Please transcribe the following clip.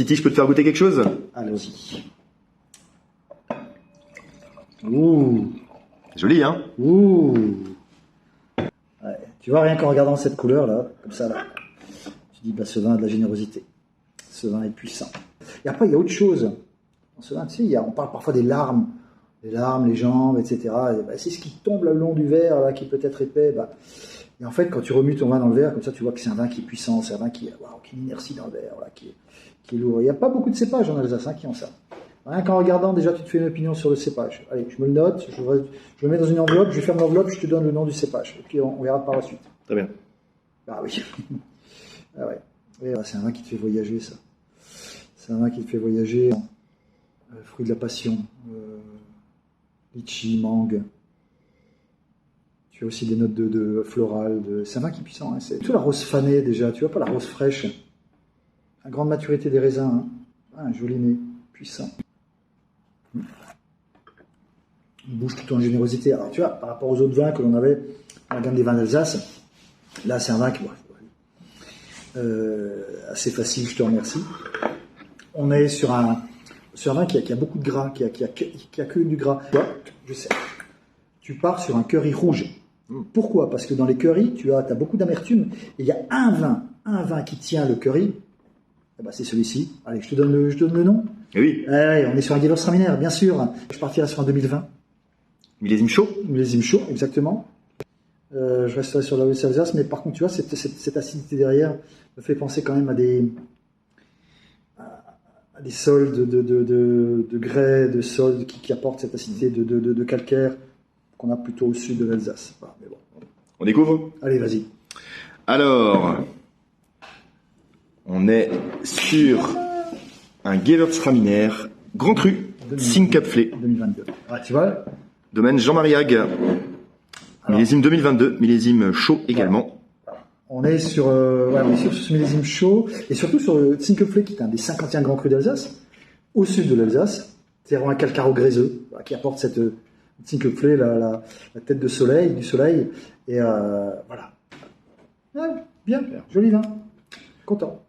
Titi, je peux te faire goûter quelque chose? Allons-y. Ouh. Joli, hein? Ouh. Ouais. Tu vois, rien qu'en regardant cette couleur là, comme ça là, tu dis bah ce vin a de la générosité. Ce vin est puissant. Et après il y a autre chose. Dans ce vin, tu sais, on parle parfois des larmes, les jambes, etc. Et bah, c'est ce qui tombe le long du verre là, qui peut être épais. Bah. Et en fait, quand tu remues ton vin dans le verre, comme ça, tu vois que c'est un vin qui est puissant, c'est un vin qui a une inertie dans le verre, voilà, qui est lourd. Il n'y a pas beaucoup de cépages en Alsace qui ont ça. Rien qu'en regardant, déjà, tu te fais une opinion sur le cépage. Allez, je me le note, je le mets dans une enveloppe, je ferme l'enveloppe, je te donne le nom du cépage. Et puis, on verra par la suite. Très bien. Ah oui. Ah ouais. Et, c'est un vin qui te fait voyager, ça. C'est un vin qui te fait voyager. Fruit de la passion. Litchi, mangue. Tu as aussi des notes de floral. C'est un vin qui est puissant. Hein. C'est tout la rose fanée, déjà. Tu vois pas la rose fraîche. La grande maturité des raisins. Hein. Ah, un joli nez. Puissant. Une bouche tout en générosité. Alors, tu vois, par rapport aux autres vins que l'on avait dans la gamme des vins d'Alsace, là, c'est un vin qui assez facile, je te remercie. On est sur un vin qui a beaucoup de gras, qui a que du gras. Je sais. Tu pars sur un curry rouge. Pourquoi? Parce que dans les currys, tu as beaucoup d'amertume. Et il y a un vin qui tient le curry. Eh ben, c'est celui-ci. Allez, je te donne le nom. Oui. On est sur un Gewürztraminer, bien sûr. Je partirai sur un 2020. Millésime chaud? Millésime chaud, exactement. Je resterai sur la Haute-Alsace, mais par contre, tu vois, cette acidité derrière me fait penser quand même à des sols de grès, de sols qui apportent cette acidité de calcaire qu'on a plutôt au sud de l'Alsace. Voilà, mais bon. On découvre? Allez, vas-y. Alors, on est sur un Gewürztraminer Grand Cru, Singapflé. 2022. Ah, tu vois? Domaine Jean-Marie Hague. Millésime 2022, millésime chaud également. On est sur ce millésime chaud, et surtout sur le Singapflé, qui est un des 51 grands crus d'Alsace, au sud de l'Alsace, terrain calcaro gréseux, qui apporte cette Singapflé, la tête de soleil, du soleil, et voilà. Ouais, bien, joli vin, content.